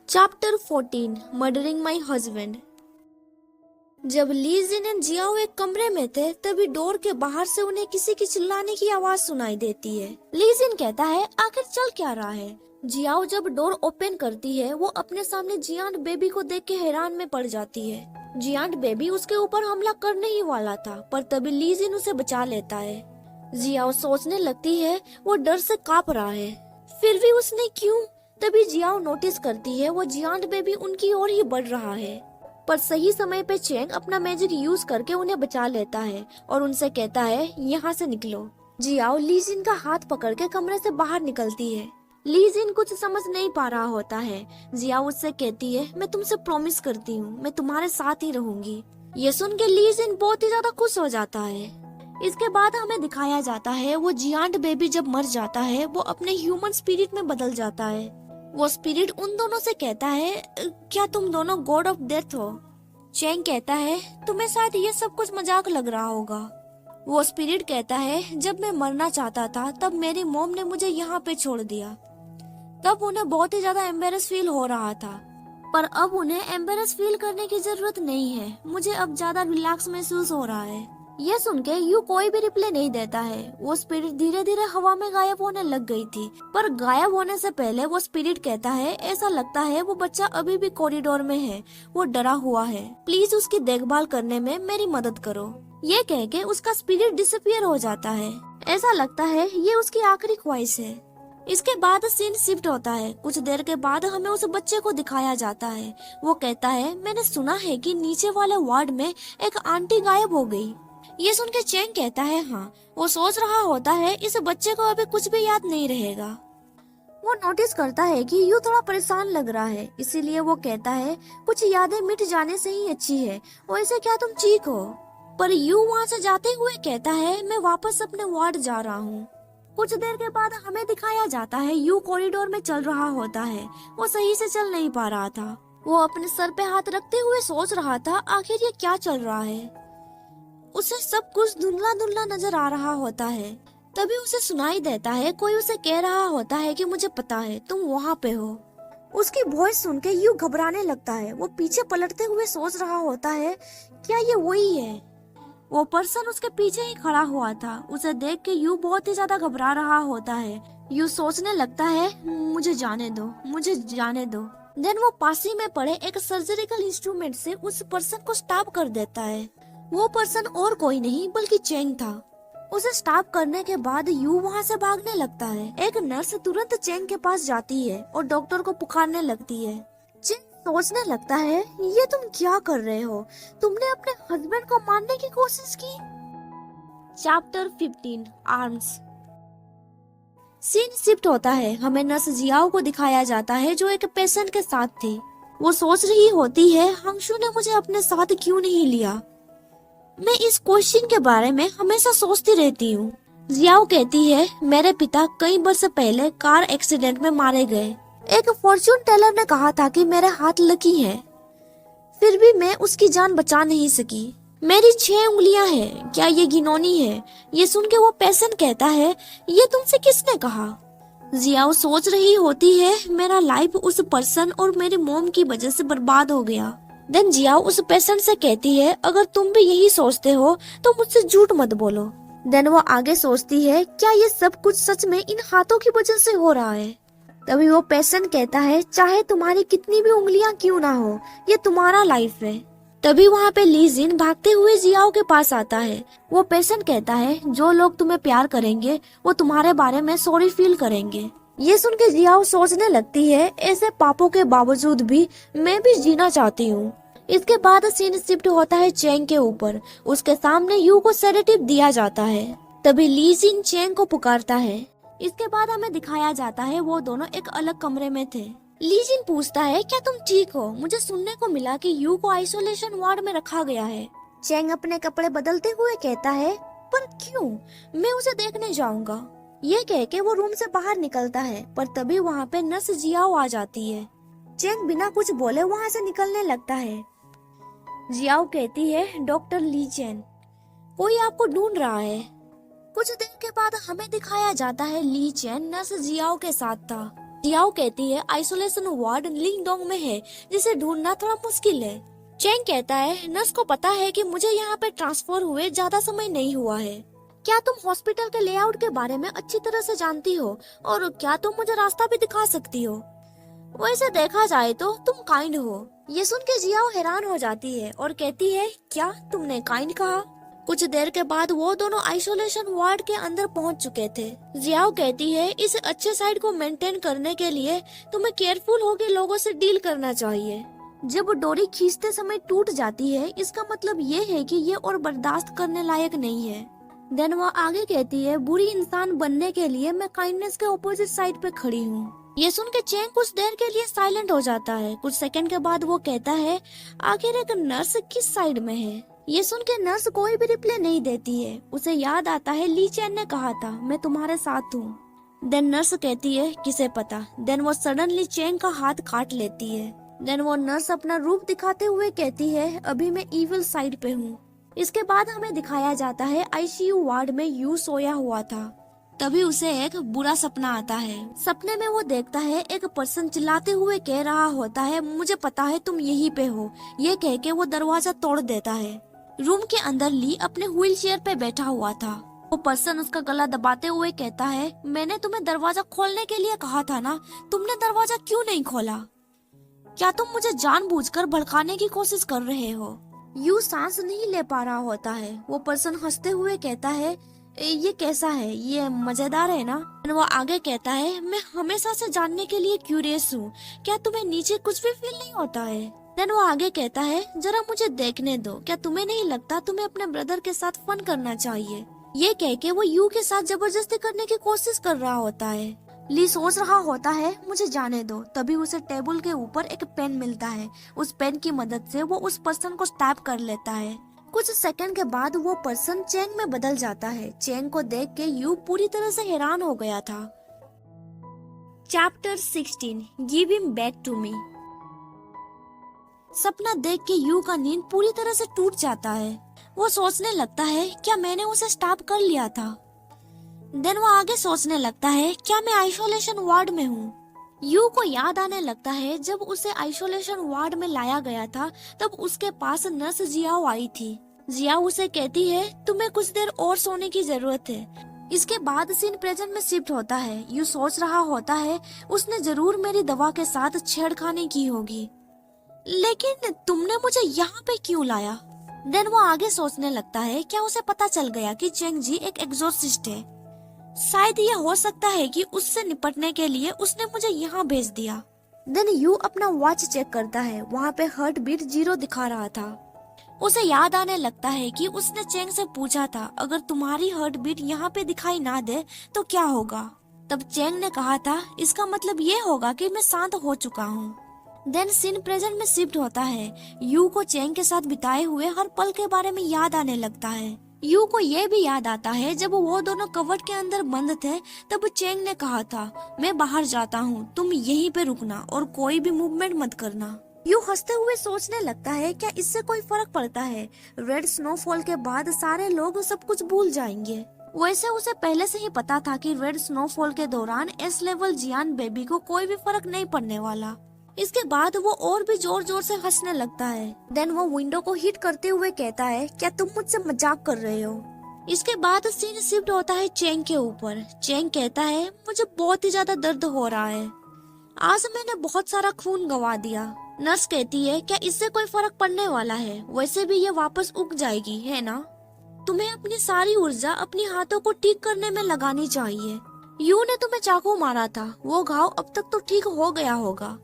Chapter 14 murdering my husband. जब ली जिन and Xiao एक कमरे में थे तभी डोर के बाहर से उन्हें किसी की चिल्लाने की आवाज सुनाई देती है। ली जिन कहता है आखिर चल क्या रहा है। जियाओ जब डोर ओपन करती है वो अपने सामने जियांट बेबी को देख के हैरान में पड़ जाती है। जियांट बेबी उसके ऊपर हमला करने ही वाला था पर तभी ली जिन उसे बचा लेता है। जियाओ सोचने लगती है वो डर से कांप रहा है, फिर भी उसने क्यों। तभी जियाओ नोटिस करती है वो जियांट बेबी उनकी ओर ही बढ़ रहा है, पर सही समय पे चेंग अपना मैजिक यूज करके उन्हें बचा लेता है और उनसे कहता है यहाँ से निकलो। जियाओ ली जिन का हाथ पकड़ के कमरे से बाहर निकलती है। ली जिन कुछ समझ नहीं पा रहा होता है। जियाओ उससे कहती है मैं तुमसे प्रॉमिस करती हूँ मैं तुम्हारे साथ ही रहूंगी। ये सुन के ली जिन बहुत ही ज्यादा खुश हो जाता है। इसके बाद हमें दिखाया जाता है वो जियांट बेबी जब मर जाता है वो अपने ह्यूमन स्पिरिट में बदल जाता है। वो स्पिरिट उन दोनों से कहता है क्या तुम दोनों गॉड ऑफ डेथ हो। चेंग कहता है तुम्हें शायद ये सब कुछ मजाक लग रहा होगा। वो स्पिरिट कहता है जब मैं मरना चाहता था तब मेरी मॉम ने मुझे यहाँ पे छोड़ दिया। तब उन्हें बहुत ही ज्यादा एम्बेरस फील हो रहा था, पर अब उन्हें एम्बेरस फील करने की जरूरत नहीं है। मुझे अब ज्यादा रिलैक्स महसूस हो रहा है। ये सुन के यू कोई भी रिप्लाई नहीं देता है। वो स्पिरिट धीरे धीरे हवा में गायब होने लग गई थी, पर गायब होने से पहले वो स्पिरिट कहता है ऐसा लगता है वो बच्चा अभी भी कॉरिडोर में है, वो डरा हुआ है, प्लीज उसकी देखभाल करने में मेरी मदद करो। ये कह के उसका स्पिरिट डिसअपियर हो जाता है। ऐसा लगता है ये उसकी आखिरी ख्वाहिश है। इसके बाद सीन शिफ्ट होता है। कुछ देर के बाद हमें उस बच्चे को दिखाया जाता है। वो कहता है मैंने सुना है कि नीचे वाले वार्ड में एक आंटी गायब हो गई। ये सुन के चेंग कहता है हाँ। वो सोच रहा होता है इस बच्चे को अभी कुछ भी याद नहीं रहेगा। वो नोटिस करता है कि यू थोड़ा परेशान लग रहा है, इसीलिए वो कहता है कुछ यादें मिट जाने से ही अच्छी है, वैसे क्या तुम ठीक हो। पर यू वहाँ से जाते हुए कहता है मैं वापस अपने वार्ड जा रहा हूँ। कुछ देर के बाद हमें दिखाया जाता है यू कॉरिडोर में चल रहा होता है। वो सही से चल नहीं पा रहा था। वो अपने सर पे हाथ रखते हुए सोच रहा था आखिर ये क्या चल रहा है। उसे सब कुछ धुंधला धुंधला नजर आ रहा होता है। तभी उसे सुनाई देता है कोई उसे कह रहा होता है कि मुझे पता है तुम वहाँ पे हो। उसकी वॉइस सुन के यू घबराने लगता है। वो पीछे पलटते हुए सोच रहा होता है क्या ये वही है। वो पर्सन उसके पीछे ही खड़ा हुआ था। उसे देख के यू बहुत ही ज्यादा घबरा रहा होता है। यू सोचने लगता है मुझे जाने दो, मुझे जाने दो। देन वो पास ही में पड़े एक सर्जिकल इंस्ट्रूमेंट से उस पर्सन को स्टॉप कर देता है। वो पर्सन और कोई नहीं बल्कि चेंग था। उसे स्टॉप करने के बाद यू वहाँ से भागने लगता है। एक नर्स तुरंत चेंग के पास जाती है और डॉक्टर को पुकारने लगती है। चेंग सोचने लगता है ये तुम क्या कर रहे हो, तुमने अपने हस्बैंड को मारने की कोशिश की। Chapter 15 arms. सीन शिफ्ट होता है। हमें नर्स जियाओ को दिखाया जाता है जो एक पेशेंट के साथ थी। वो सोच रही होती है हंगशू ने मुझे अपने साथ क्यों नहीं लिया। मैं इस क्वेश्चन के बारे में हमेशा सोचती रहती हूँ। जियाओ कहती है मेरे पिता कई वर्ष पहले कार एक्सीडेंट में मारे गए। एक फॉर्च्यून टेलर ने कहा था कि मेरे हाथ लकी हैं, फिर भी मैं उसकी जान बचा नहीं सकी। मेरी 6 उंगलियां हैं, क्या ये घिनौनी है। ये सुन के वो पेशेंट कहता है ये तुमसे किसने कहा। जियाओ सोच रही होती है मेरा लाइफ उस पर्सन और मेरी मॉम की वजह से बर्बाद हो गया। देन जियाओ उस पेशेंट से कहती है अगर तुम भी यही सोचते हो तो मुझसे झूठ मत बोलो। देन वो आगे सोचती है क्या ये सब कुछ सच में इन हाथों की वजह से हो रहा है। तभी वो पेशेंट कहता है चाहे तुम्हारी कितनी भी उंगलियां क्यों ना हो, ये तुम्हारा लाइफ है। तभी वहाँ पे ली जिन भागते हुए जियाओ के पास आता है। वो पेशेंट कहता है जो लोग तुम्हें प्यार करेंगे वो तुम्हारे बारे में सॉरी फील करेंगे। ये सुन के जियाओ सोचने लगती है ऐसे पापों के बावजूद भी मैं भी जीना चाहती हूँ। इसके बाद सीन शिफ्ट होता है चेंग के ऊपर। उसके सामने यू को सेडेटिव दिया जाता है। तभी ली जिन चेंग को पुकारता है। इसके बाद हमें दिखाया जाता है वो दोनों एक अलग कमरे में थे। ली जिन पूछता है क्या तुम ठीक हो, मुझे सुनने को मिला कि यू को आइसोलेशन वार्ड में रखा गया है। चेंग अपने कपड़े बदलते हुए कहता है पर क्यों, मैं उसे देखने जाऊंगा। ये कह के वो रूम से बाहर निकलता है, पर तभी वहाँ पे नर्स जियाओ आ जाती है। चेंग बिना कुछ बोले वहाँ से निकलने लगता है। जियाओ कहती है डॉक्टर ली चेन, कोई आपको ढूंढ रहा है। कुछ देर के बाद हमें दिखाया जाता है ली चेन नर्स जियाओ के साथ था। जियाओ कहती है आइसोलेशन वार्ड लिंगडोंग में है, जिसे ढूंढना थोड़ा मुश्किल है। चेंग कहता है नर्स को पता है कि मुझे यहाँ पे ट्रांसफर हुए ज्यादा समय नहीं हुआ है। क्या तुम हॉस्पिटल के लेआउट के बारे में अच्छी तरह से जानती हो, और क्या तुम मुझे रास्ता भी दिखा सकती हो? वैसे देखा जाए तो तुम काइंड हो। ये सुन के जियाओ हैरान हो जाती है और कहती है क्या तुमने काइंड कहा? कुछ देर के बाद वो दोनों आइसोलेशन वार्ड के अंदर पहुंच चुके थे। जियाओ कहती है इस अच्छे साइड को मेंटेन करने के लिए तुम्हें केयरफुल होकर लोगों से डील करना चाहिए। जब डोरी खींचते समय टूट जाती है, इसका मतलब ये है कि ये और बर्दाश्त करने लायक नहीं है। देन वो आगे कहती है बुरी इंसान बनने के लिए मैं काइंडनेस के ऑपोजिट साइड पे खड़ी हूँ। ये सुन के चेंग कुछ देर के लिए साइलेंट हो जाता है। कुछ सेकंड के बाद वो कहता है आखिर एक नर्स किस साइड में है? ये सुन के नर्स कोई भी रिप्लाई नहीं देती है। उसे याद आता है ली चैन ने कहा था मैं तुम्हारे साथ हूँ। देन नर्स कहती है किसे पता। देन वो सडनली चेंग का हाथ काट लेती है। देन वो नर्स अपना रूप दिखाते हुए कहती है अभी मैं इविल साइड पे हूँ। इसके बाद हमें दिखाया जाता है आईसीयू वार्ड में यू सोया हुआ था। तभी उसे एक बुरा सपना आता है। सपने में वो देखता है एक पर्सन चिल्लाते हुए कह रहा होता है मुझे पता है तुम यहीं पे हो। ये कह के वो दरवाजा तोड़ देता है। रूम के अंदर ली अपने व्हील चेयर पे बैठा हुआ था। वो पर्सन उसका गला दबाते हुए कहता है मैंने तुम्हें दरवाजा खोलने के लिए कहा था ना, तुमने दरवाजा क्यों नहीं खोला? क्या तुम मुझे जानबूझकर भड़काने की कोशिश कर रहे हो? यू सांस नहीं ले पा रहा होता है। वो पर्सन हंसते हुए कहता है ये कैसा है, ये मजेदार है ना? वो आगे कहता है मैं हमेशा से जानने के लिए क्यूरियस हूँ, क्या तुम्हें नीचे कुछ भी फील नहीं होता है? देन वो आगे कहता है जरा मुझे देखने दो, क्या तुम्हें नहीं लगता तुम्हें अपने ब्रदर के साथ फन करना चाहिए? ये कह के वो यू के साथ जबरदस्ती करने की कोशिश कर रहा होता है। ली सोच रहा होता है मुझे जाने दो। तभी उसे टेबल के ऊपर एक पेन मिलता है। उस पेन की मदद से वो उस पर्सन को स्टैब कर लेता है। कुछ सेकंड के बाद वो पर्सन चेंग में बदल जाता है। चेंग को देख के यू पूरी तरह से हैरान हो गया था। Chapter 16 give him back to me. सपना देख के यू का नींद पूरी तरह से टूट जाता है। वो सोचने लगता है क्या मैंने उसे स्टैब कर लिया था? देन वो आगे सोचने लगता है क्या मैं आइसोलेशन वार्ड में हूँ? यू को याद आने लगता है जब उसे आइसोलेशन वार्ड में लाया गया था तब उसके पास नर्स जियाओ आई थी। जियाओ उसे कहती है तुम्हें कुछ देर और सोने की जरूरत है। इसके बाद सीन प्रेजेंट में शिफ्ट होता है। यू सोच रहा होता है उसने जरूर मेरी दवा के साथ छेड़खानी की होगी, लेकिन तुमने मुझे यहाँ पे क्यों लाया? देन वो आगे सोचने लगता है क्या उसे पता चल गया कि चेंग जी एक एग्जॉर्सिस्ट है? शायद ये हो सकता है कि उससे निपटने के लिए उसने मुझे यहाँ भेज दिया। देन यू अपना वॉच चेक करता है। वहाँ पे हार्ट बीट 0 दिखा रहा था। उसे याद आने लगता है कि उसने चेंग से पूछा था अगर तुम्हारी हार्ट बीट यहाँ पे दिखाई ना दे तो क्या होगा? तब चेंग ने कहा था इसका मतलब ये होगा कि मैं शांत हो चुका हूँ। देन सीन प्रेजेंट में शिफ्ट होता है। यू को चेंग के साथ बिताए हुए हर पल के बारे में याद आने लगता है। यू को ये भी याद आता है जब वो दोनों कवर्ड के अंदर बंद थे तब चेंग ने कहा था मैं बाहर जाता हूँ, तुम यहीं पे रुकना और कोई भी मूवमेंट मत करना। यू हंसते हुए सोचने लगता है क्या इससे कोई फर्क पड़ता है? रेड स्नोफॉल के बाद सारे लोग सब कुछ भूल जाएंगे। वैसे उसे पहले से ही पता था कि रेड स्नोफॉल के दौरान एस लेवल जियान बेबी को कोई भी फर्क नहीं पड़ने वाला। इसके बाद वो और भी जोर जोर से हंसने लगता है। देन वो विंडो को हिट करते हुए कहता है क्या तुम मुझसे मजाक कर रहे हो? इसके बाद सीन शिफ्ट होता है चेंग के ऊपर। चेंग कहता है मुझे बहुत ही ज्यादा दर्द हो रहा है, आज मैंने बहुत सारा खून गवा दिया। नर्स कहती है क्या इससे कोई फर्क पड़ने वाला है? वैसे भी ये वापस उग जाएगी है ना? तुम्हें अपनी सारी ऊर्जा अपनी हाथों को ठीक करने में लगानी चाहिए। यू ने तुम्हें चाकू मारा था, वो घाव अब तक तो ठीक हो गया होगा।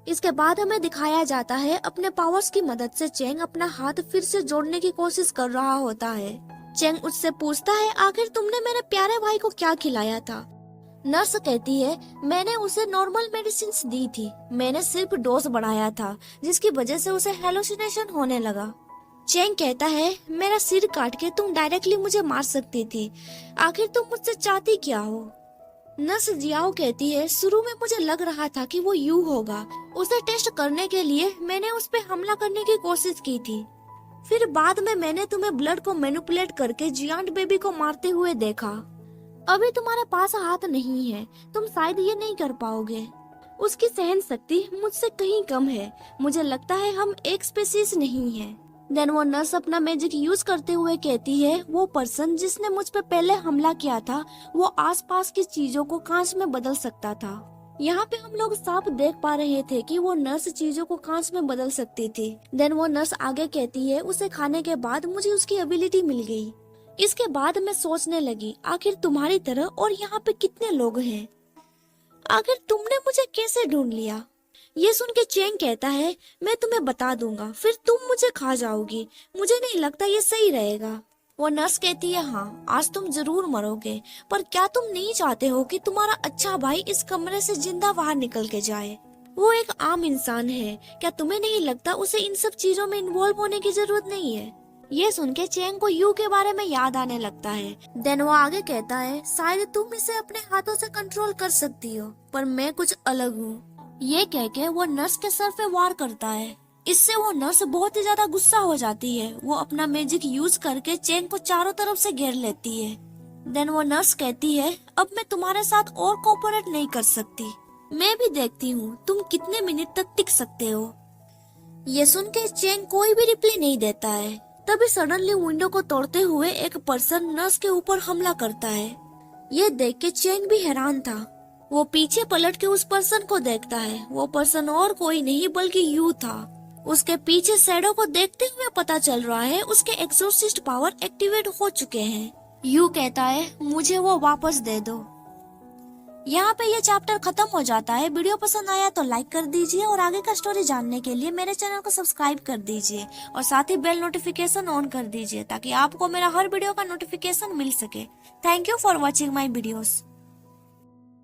इसके बाद हमें दिखाया जाता है अपने पावर्स की मदद से चेंग अपना हाथ फिर से जोड़ने की कोशिश कर रहा होता है। चेंग उससे पूछता है आखिर तुमने मेरे प्यारे भाई को क्या खिलाया था? नर्स कहती है मैंने उसे नॉर्मल मेडिसिन दी थी, मैंने सिर्फ डोज बढ़ाया था जिसकी वजह से उसे हेलुसिनेशन होने लगा। चेंग कहता है मेरा सिर काट के तुम डायरेक्टली मुझे मार सकती थी, आखिर तुम मुझसे चाहती क्या हो? नर्स जियाओ कहती है शुरू में मुझे लग रहा था कि वो यू होगा, उसे टेस्ट करने के लिए मैंने उस पे हमला करने की कोशिश की थी, फिर बाद में मैंने तुम्हें ब्लड को मैनिपुलेट करके जियांट बेबी को मारते हुए देखा। अभी तुम्हारे पास हाथ नहीं है, तुम शायद ये नहीं कर पाओगे। उसकी सहन शक्ति मुझसे कहीं कम है। मुझे लगता है हम एक स्पीसीज नहीं है। देन वो नर्स अपना मैजिक यूज करते हुए कहती है, वो पर्सन जिसने मुझ पे पहले हमला किया था वो आसपास की चीजों को कांच में बदल सकता था। यहाँ पे हम लोग साफ देख पा रहे थे कि वो नर्स चीजों को कांच में बदल सकती थी। देन वो नर्स आगे कहती है, उसे खाने के बाद मुझे उसकी एबिलिटी मिल गई। इसके बाद मैं सोचने लगी, आखिर तुम्हारी तरह और यहाँ पे कितने लोग हैं, आखिर तुमने मुझे कैसे ढूंढ लिया। ये सुन के चेंग कहता है, मैं तुम्हें बता दूंगा, फिर तुम मुझे खा जाओगी। मुझे नहीं लगता ये सही रहेगा। वो नर्स कहती है, हाँ आज तुम जरूर मरोगे, पर क्या तुम नहीं चाहते हो कि तुम्हारा अच्छा भाई इस कमरे से जिंदा बाहर निकल के जाए। वो एक आम इंसान है, क्या तुम्हें नहीं लगता उसे इन सब चीजों में इन्वॉल्व होने की जरूरत नहीं है। ये सुन के चेंग को यू के बारे में याद आने लगता है। देन वो आगे कहता है, शायद तुम इसे अपने हाथों से कंट्रोल कर सकती हो, पर मैं कुछ अलग हूँ। ये कह के वो नर्स के सर पे वार करता है। इससे वो नर्स बहुत ही ज्यादा गुस्सा हो जाती है। वो अपना मैजिक यूज करके चेंग को चारों तरफ से घेर लेती है। देन वो नर्स कहती है, अब मैं तुम्हारे साथ और कोऑपरेट नहीं कर सकती। मैं भी देखती हूँ तुम कितने मिनट तक टिक सकते हो। ये सुन के चेंग कोई भी रिप्लाई नहीं देता है। तभी सडनली विंडो को तोड़ते हुए एक पर्सन नर्स के ऊपर हमला करता है। ये देख के चेंग भी हैरान था। वो पीछे पलट के उस पर्सन को देखता है। वो पर्सन और कोई नहीं बल्कि यू था। उसके पीछे शैडो को देखते हुए पता चल रहा है उसके एक्सोर्सिस्ट पावर एक्टिवेट हो चुके हैं। यू कहता है, मुझे वो वापस दे दो। यहाँ पे ये चैप्टर खत्म हो जाता है। वीडियो पसंद आया तो लाइक कर दीजिए और आगे का स्टोरी जानने के लिए मेरे चैनल को सब्सक्राइब कर दीजिए और साथ ही बेल नोटिफिकेशन ऑन कर दीजिए ताकि आपको मेरा हर वीडियो का नोटिफिकेशन मिल सके। Thank you for watching my videos.